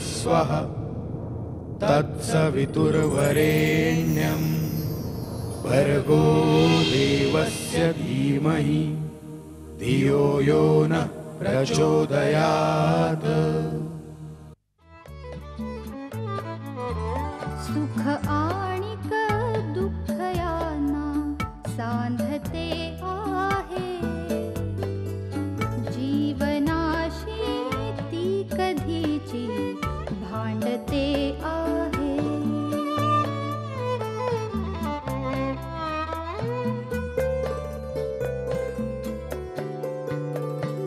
स्वः तत्सवितुर्वरेण्यं भर्गो देवस्य धीमहि धियो यो नः प्रचोदयात्। सुख आणिक दुःख यांना सांधते आहे, जीवनाशी ती कधीची भांडते आहे।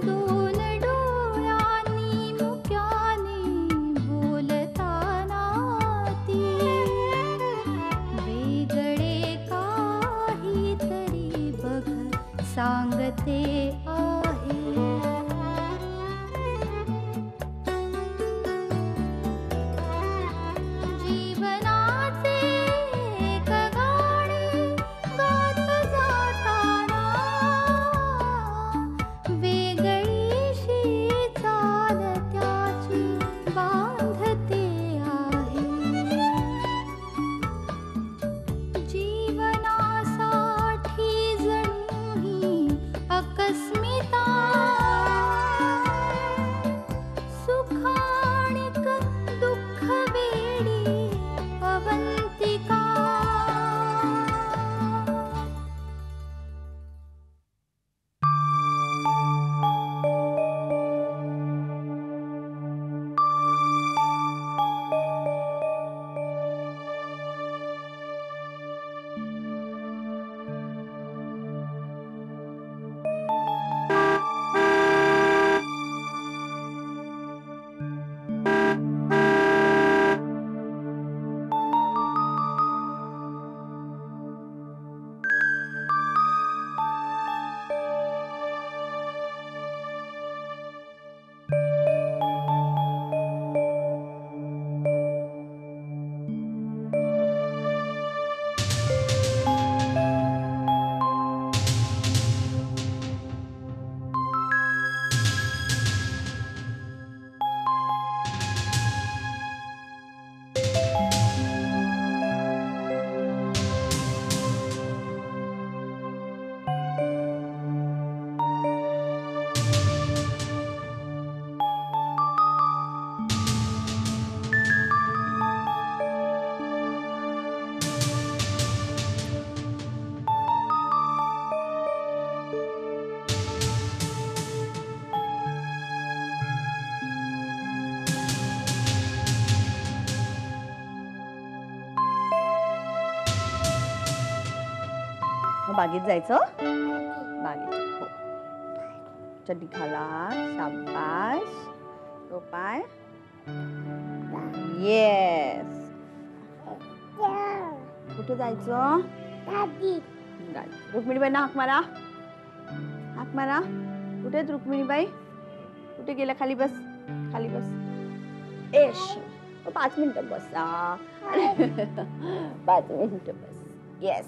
दोन डोळ्यांनी मुक्याने बोलताना ती वेगळे काहीतरी बघ सांगते आहे। जीवनाचे एक गाणे गात जाताना वेगळीशी चाल त्याची बांधते आहे। जीवनासाठी जणू ही अकस्मिता, सुखाणिक दुःख वेडी अवंतिका। बागेत जायचं? बागेत हो. चड्डी घाला, शाबास. तो पाय. येस. कुठे जायचं? गाडी. रुक्मिणीबाईंना हाक मारा. हाक मारा. कुठे आहेत रुक्मिणीबाई? कुठे गेला? खाली बस. खाली बस. एश 5 मिनिटं बसा. 5 मिनिटं बस. येस.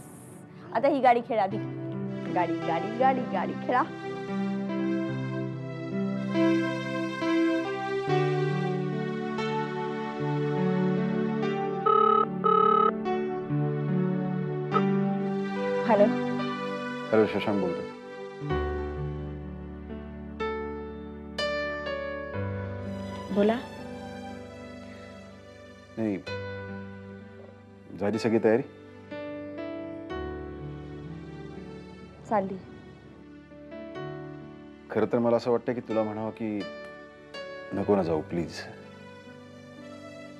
आता ही गाडी खेळा. आधी गाडी गाडी गाडी गाडी खेळा. हॅलो हॅलो शशांक बोलतो. बोला. नाही झाली सगळी तयारी? चालली. खरं तर मला असं वाटतं की तुला म्हणावं की नको ना जाऊ प्लीज,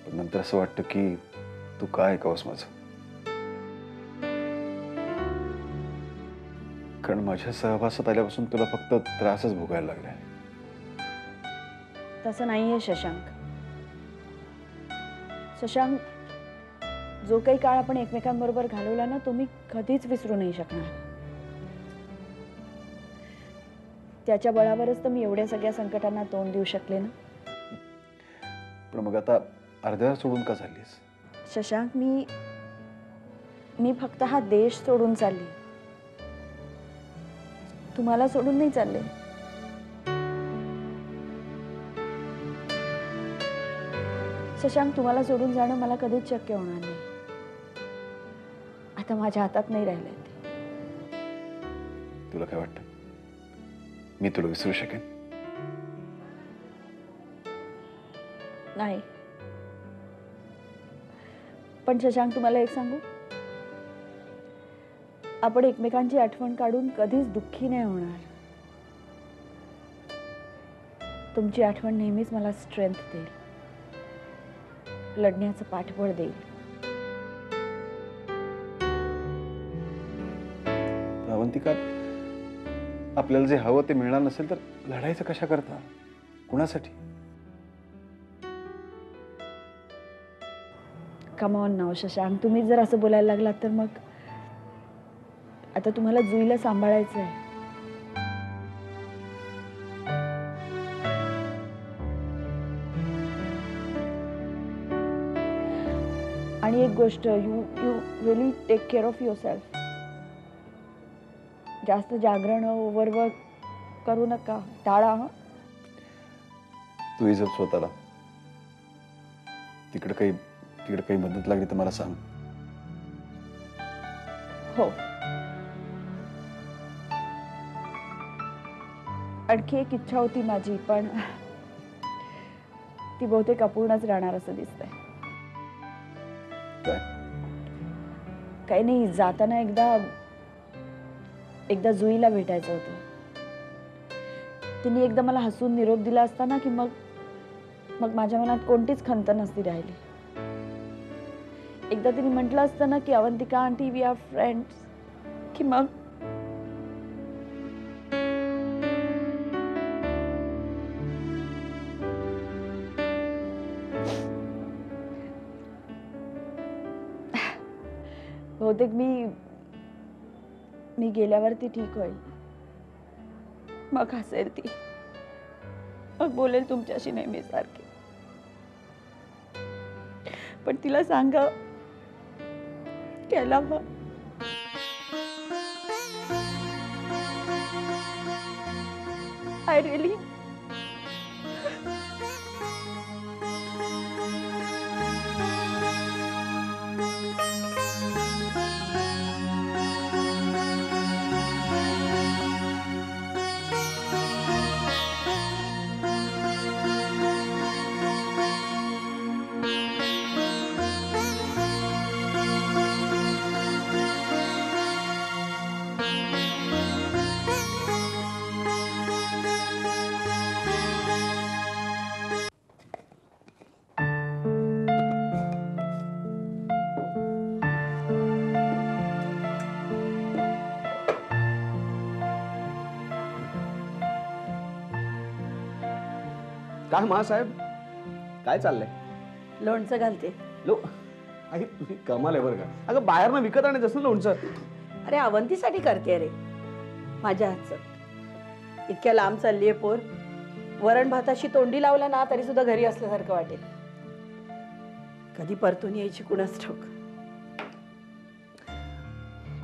पण नंतर असं वाटतं की तू काय ऐकावंस माझं. कारण माझ्या सहवासात आल्यापासून तुला फक्त त्रासच भोगायला लागलाय. तसं नाहीये शशांक. शशांक, जो काही काळ आपण एकमेकांबरोबर घालवला ना तो मी कधीच विसरू नाही शकणार. त्याच्या बळावरच तर मी एवढ्या सगळ्या संकटांना तोंड देऊ शकले ना. पण मग आता अर्ध्या सोडून का चाललीस? शशांक, मी फक्त हा देश सोडून चालली, तुम्हाला सोडून नाही चालले. शशांक, तुम्हाला सोडून जाणं मला कधीच शक्य होणार नाही. आता माझ्या हातात नाही राहिलंय ते. तुला काय वाटतं मी तुला विसरू शकेन? नाही. पण शशांक, तुम्हाला एक सांगू, आपण एकमेकांची आठवण काढून कधीच दुःखी नाही होणार. तुमची आठवण नेहमीच मला स्ट्रेंथ देईल, लढण्याचं पाठबळ देईल. अवंतिका, आपल्याला जे हवं ते मिळणार नसेल तर लढायचं कशा करता? कुणासाठी? कम ऑन नाव शशांक, तुम्ही जर असं बोलायला लागलात तर मग आता तुम्हाला जुईला सांभाळायचं आहे. आणि एक गोष्ट, you really take care of yourself. जास्त जागरण ओव्हरवर्क करू नका, टाळा. तू इजप स्वतःला. तिकडे काही मदत लागली तर मला सांग. हो. आणखी एक इच्छा होती माझी, पण ती बहुतेक अपूर्णच राहणार असं दिसतंय. काही नाही, जाताना एकदा जुईला भेटायचं होतं. तिने एकदा मला हसून निरोप दिला असता ना की मग माझ्या मनात कोणतीच खंत नसती राहिली. एकदा तिने म्हटलं असतं ना की Avantika aunty, we are friends, की मग बहुतेक मी गेल्यावरती ठीक होईल. मग हसेल ती, मग बोलेल तुमच्याशी नेहमी सारखी. पण तिला सांगा केला मग आय रिअली काय मासाहेब, काय चाललंय? लोणचं घालते. आई तुम्ही कमाल आहे बरं का. अगं बाहेरनं विकत आणायचं असं लोणचं. अरे अवंतीसाठी करते रे, माझ्या हातचं. इतक्या लांब चाललीये पोर, वरण भाताशी तोंडी लावलं ना तरी सुद्धा घरी असल्यासारखं वाटेल. कधी परतून यायची कुणास ठाऊक.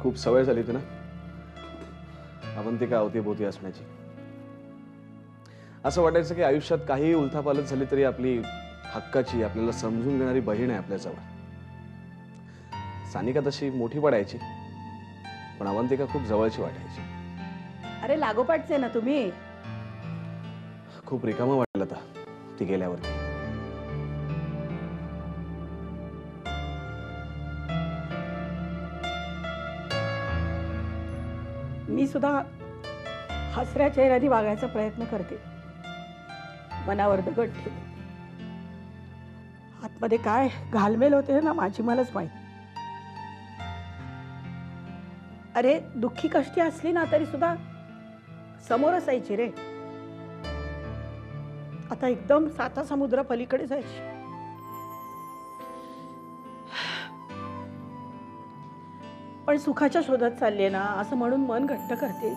खूप सवय झाली होती ना अवंतिका अवतीभोवती असण्याची. असं वाटायचं की आयुष्यात काही उलथापालथ झाली तरी आपली हक्काची, आपल्याला समजून घेणारी बहीण आहे आपल्याजवळ. सानिका तशी मोठी पडायची, पण अवंतिका खूप जवळची वाटायची. अरे लागोपाठचे ना तुम्ही. खूप रिकामं वाटलं आता ती गेल्यावरती. मी सुद्धा हसऱ्या चेहऱ्याने वागायचा प्रयत्न करते, मनावर दगड ठेवून. आतमध्ये काय घालमेल होते ना माझी मलाच माहित. अरे दुःखी कष्टी असली ना तरी सुद्धा समोर असायची रे. आता एकदम साता समुद्र पलीकडे जायची. पण सुखाच्या शोधात चालले ना असं म्हणून मन घट्ट करते.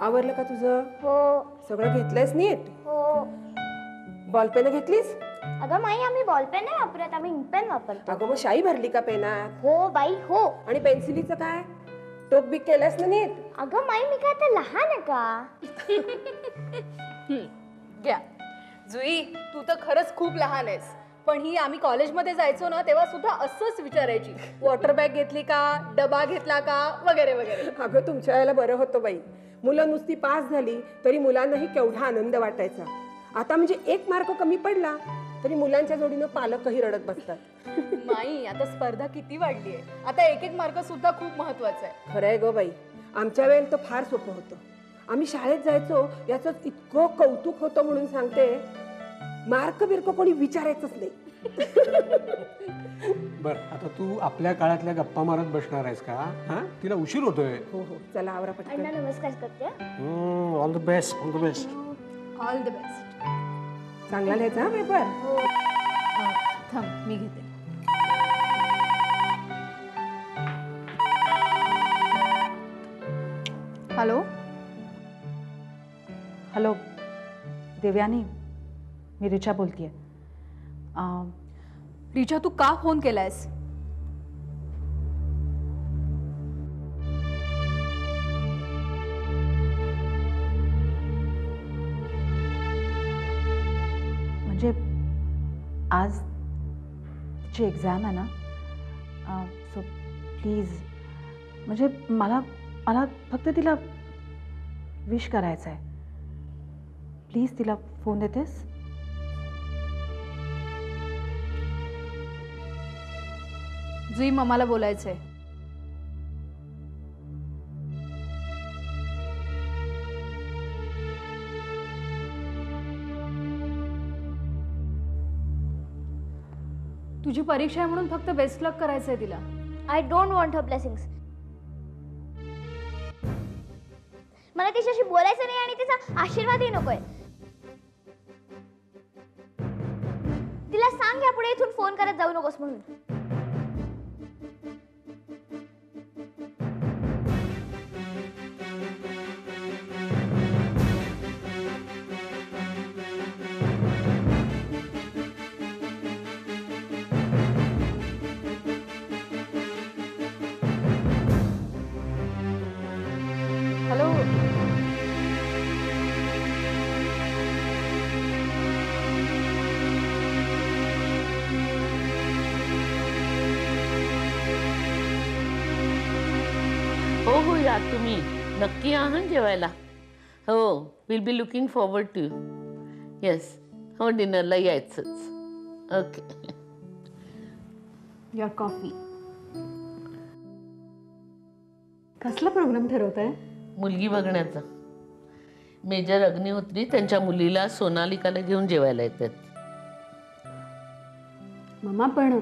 आवरलं का तुझं? हो सगळं घेतलंयस नीट? हो बॉलपेन घेतलीस? अगं माई आम्ही बॉल पेन नाही वापरत, आम्ही इंक पेन वापरतो. अगं मग शाई भरली का पेनात? हो बाई हो. आणि पेन्सिलीचं काय टोक बिक केलंस ना नीट? अगं माई मी काय आता लहान आहे का? घ्या जुई, तू तर खरंच खूप लहान आहेस. पण ही आम्ही कॉलेजमध्ये जायचो ना तेव्हा सुद्धा असंच विचारायची, वॉटर बॅग घेतली का, डबा घेतला का, वगैरे वगैरे. अगं तुमच्या वेळेला बरं होतं बाई. मुलं नुसती पास झाली तरी मुलांनाही केवढा आनंद वाटायचा. आता म्हणजे 1 मार्क कमी पडला तरी मुलांच्या जोडीनं पालकही रडत बसतात. माई आता स्पर्धा किती वाढली आहे, आता 1-1 मार्क सुद्धा खूप महत्वाचा आहे. खरंय गो बाई, आमच्या वेळेला तर फार सोपं होतं. आम्ही शाळेत जायचो याचं इतकं कौतुक होतं म्हणून सांगते, मार्क बिर्क कोणी विचारायचंच नाही. बर, आता तू आपल्या काळातल्या गप्पा मारत बसणार आहेस का? हा, तिला उशीर होतोय. हो हो, चला आवरा पटकन. अण्णा नमस्कार करते. All the best, all the best. All the best. चांगला लिहायचा हा पेपर. थांब मी घेते. हॅलो हॅलो देवयानी, मी रिचा बोलतेय. रिचा तू का फोन केलायस? म्हणजे आज तिची एक्झाम आहे ना, सो प्लीज म्हणजे मला मला फक्त तिला विश करायचं आहे. प्लीज तिला फोन देतेस? जुई मम्माला बोलायचंय. तुझी परीक्षा आहे म्हणून फक्त बेस्ट लक करायचंय तिला. I don't want her blessings. मला तिच्याशी बोलायचं नाही आणि तिचा आशीर्वादही नकोय. तिला सांग यापुढे इथून फोन करत जाऊ नकोस म्हणून. हॅलो हो या तुम्ही नक्की आहात जेवायला. हो, will be looking forward to you. Yes, हो डिनरला यायचंच. ओके. Your coffee. कसला प्रोग्राम ठरवताय? मुलगी बघण्याचा. मेजर अग्निहोत्री त्यांच्या मुलीला सोनालिकाला घेऊन जेवायला येतात. मम्मा पण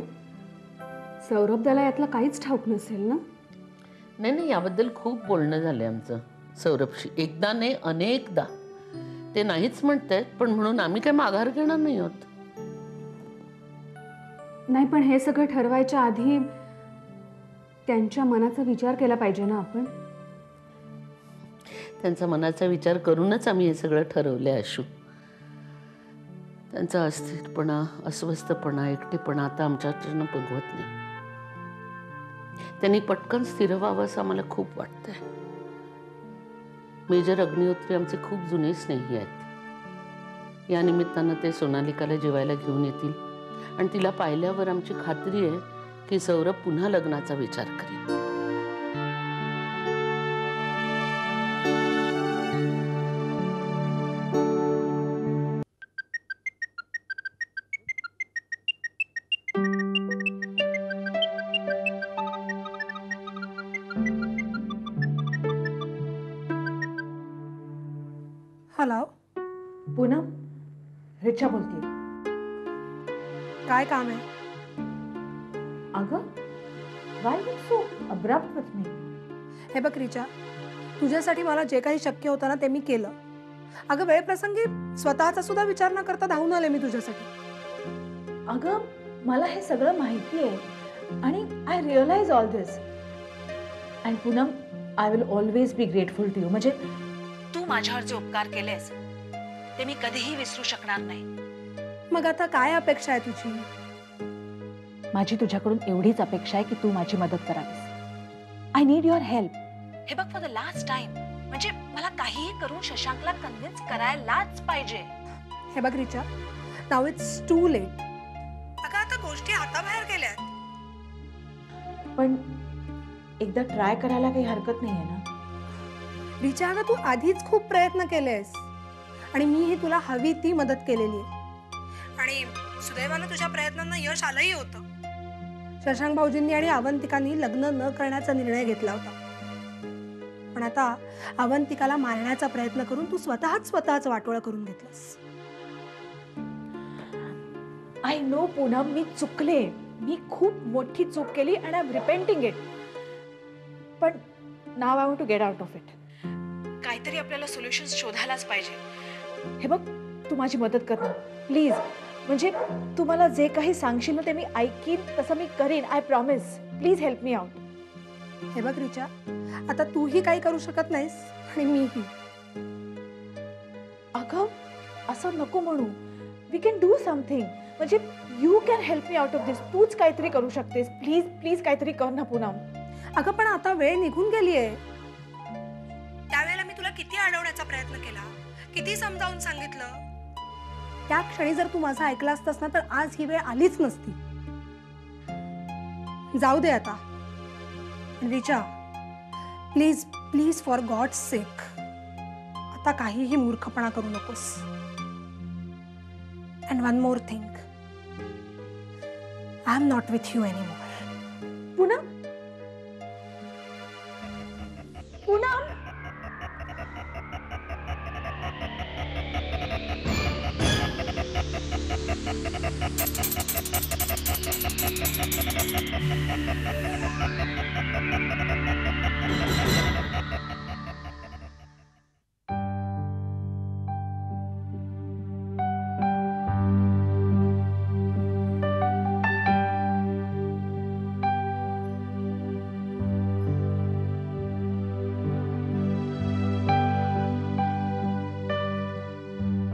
सौरभ त्याला यातलं काहीच ठाऊक नसेल ना? नाही नाही, याबद्दल खूप बोलणं झालं आमचं सौरभशी. एकदा नाही अनेकदा. ते नाहीच म्हणतायत, पण म्हणून आम्ही काय माघार घेणार नाही आहोत. नाही, पण हे सगळं ठरवायच्या आधी त्यांच्या मनाचा विचार केला पाहिजे ना आपण. त्यांचा मनाचा विचार करूनच आम्ही हे सगळं ठरवलंय आशू. त्यांचा अस्थिरपणा, अस्वस्थपणा, एकटेपणा आता आमच्याकडनं बघवत नाही. त्यांनी पटकन स्थिर व्हावं असं आम्हाला खूप वाटतंय. मेजर अग्निहोत्री आमचे खूप जुने स्नेही आहेत. या निमित्तानं ते सोनालिकाला जेवायला घेऊन येतील आणि तिला पाहिल्यावर आमची खात्री आहे की सौरभ पुन्हा लग्नाचा विचार करेल. हॅलो पूनम, रिचा बोलते. काय काम आहे? अगं, Y you so abrupt with me? हे बघ रिचा, तुझ्यासाठी मला जे काही शक्य होतं ना ते मी केलं. अगं वेळप्रसंगी स्वतःचा सुद्धा विचार न करता धावून आले मी तुझ्यासाठी. अगं, मला हे सगळं माहिती आहे आणि I realise all this. And Poonam, I will always be grateful to you. म्हणजे तू माझ्यावर जे उपकार केलेस ते मी कधीही विसरू शकणार नाही. मग आता काय अपेक्षा आहे तुझी? माझी तुझ्याकडून एवढीच अपेक्षा आहे की तू माझी मदत करावीस. I need your help. हे बघ, फॉर द लास्ट टाइम, म्हणजे मला काहीही करून शशांकला कन्व्हिन्स करायलाच पाहिजे. हे बघ रिचा, नाव इट्स टू लेट. अगं आता गोष्टी हाताबाहेर गेल्यात. पण एकदा ट्राय करायला काही हरकत नाहीये ना. रिचा, अगं तू आधीच खूप प्रयत्न केलेस आणि मीही तुला हवी ती मदत केलेली आहे. आणि सुदैवानं तुझ्या प्रयत्नांना यश आलंही होतं. शशांक भाऊजींनी आणि अवंतिकांनी लग्न न करण्याचा निर्णय घेतला होता. पण आता अवंतिकाला मारण्याचा प्रयत्न करून तू स्वतःच वाटोळं करून घेतलंस. आय नो पूनम, मी चुकले. मी खूप मोठी चूक केली and I am repenting it. पण now I want to get out of it. काहीतरी आपल्याला सोल्युशन शोधायलाच पाहिजे. हे बघ, तू माझी मदत कर ना प्लीज. म्हणजे तू मला जे काही सांगशील ना ते मी ऐकीन, तसं मी करीन. I promise. Please help me out. हे बघ रिचा, आता तूही काही करू शकत नाहीस आणि मीही. अगं असं नको म्हणू. We can do something. म्हणजे you can help me out of this. तूच काहीतरी करू शकतेस. प्लीज प्लीज काहीतरी कर ना पूनम. अगं पण आता वेळ निघून गेलीये. त्यावेळेला मी तुला किती अडवण्याचा प्रयत्न केला, किती समजावून सांगितलं. त्या क्षणी जर तू माझं ऐकलं असतंस ना तर आज ही वेळ आलीच नसती. जाऊ दे आता. Richa, please please for God sake आता काहीही मूर्खपणा करू नकोस. And one more thing, I am not with you anymore. Poonam, Poonam.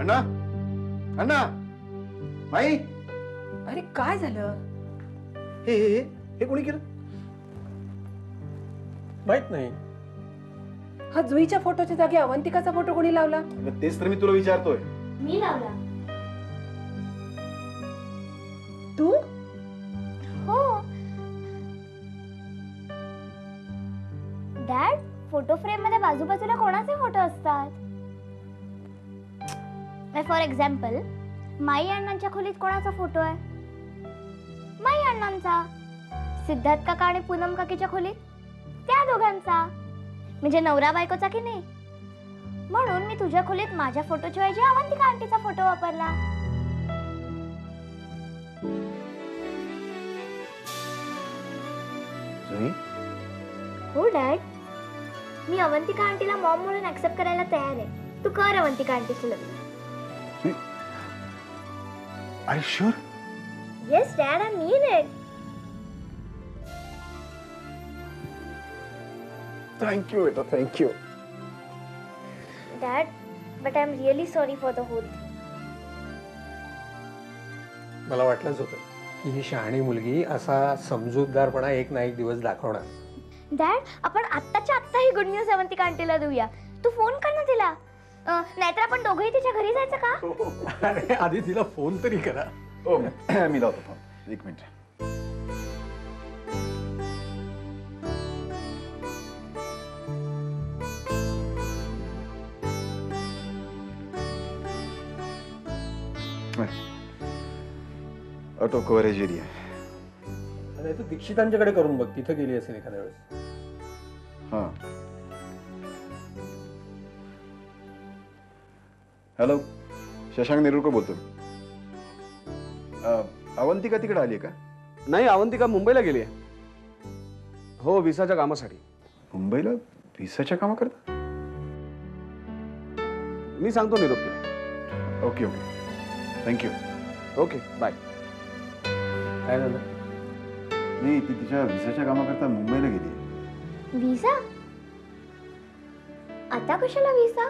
अण्णा, अण्णा, माई. अरे काय झालं? हे हे हे हे कोणी केलं? माहित नाही. हा जुईच्या फोटोच्या जागी अवंतिकाचा फोटो कोणी लावला? मग तेच तर मी तुला विचारतोय. मी लावला. तू? हो डॅड, फोटो फ्रेम मध्ये बाजूबाजूला कोणाचे फोटो असतात? फॉर एक्झाम्पल, माई अण्णांच्या खोलीत कोणाचा फोटो आहे? माई अण्णांचा. सिद्धार्थ काका आणि पूनम काकीच्या खोलीत त्या दोघांचा. म्हणजे नवरा बायकोचा की नाही. म्हणून मी तुझ्या खोलीत माझ्या फोटोच्या ऐवजी अवंतिका आंटीचा फोटो वापरला. जुई, हो डॅड, मी अवंतिका आंटीला मॉम म्हणून ऍक्सेप्ट करायला तयार आहे. तू कर अवंतिका आंटीचं लग्न. Are you sure? Yes dad, I mean it. Thank you बेटा, thank you. Dad, but I am really sorry for the whole thing. मला वाटलंच होतं की ही शहाणी मुलगी असा समजूतदारपणा एक ना एक दिवस दाखवणार. डॅड, आपण आत्ताच्या आत्ता ही गुड न्यूज अवंतिका आंटीला देऊया. तू फोन कर ना तिला. नाहीतर आपण दोघंही तिच्या घरी जायचं का? अरे आधी तिला फोन तरी करा. हो मी लावतो फोन. एक मिनिट. Auto coverage area. नाही तू दीक्षितांच्याकडे करून बघ, तिथे गेली असेल एखाद्या वेळेस. हा. हॅलो, शशांक नेरुरकर बोलतो. अवंतिका तिकडे आली का? नाही, अवंतिका मुंबईला गेली आहे. हो, विसाच्या कामासाठी. मुंबईला व्हिसाच्या कामाकरता? मी सांगतो निरोप तिला. Okay okay, thank you. Okay, bye. काय झालं? नाही, ती तिच्या व्हिसाच्या कामाकरता मुंबईला गेली. व्हिसा? आता कशाला व्हिसा?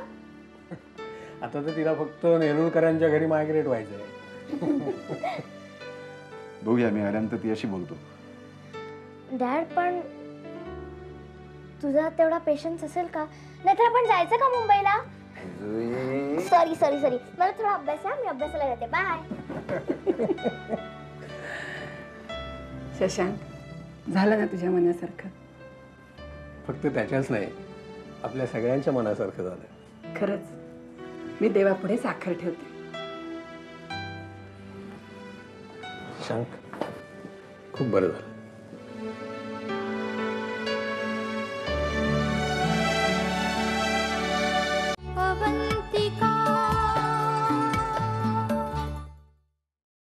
आता तर तिला फक्त नेरुरकरांच्या घरी मायग्रेट व्हायचंय. बघूया, मी आल्यानंतर ती अशी बोलतो. डॅड, पण तुझा तेवढा पेशन्स असेल का? नाहीतर आपण जायचं का मुंबईला? सॉरी सॉरी सॉरी, मला थोडा अभ्यास आहे, मी अभ्यासाला जाते. बाय. शशांक, झालं ना तुझ्या मनासारखं? फक्त त्याच्याच नाही, आपल्या सगळ्यांच्या मनासारखं झालं. खरंच मी देवापुढे साखर ठेवते. शशांक, खूप बरं झालं.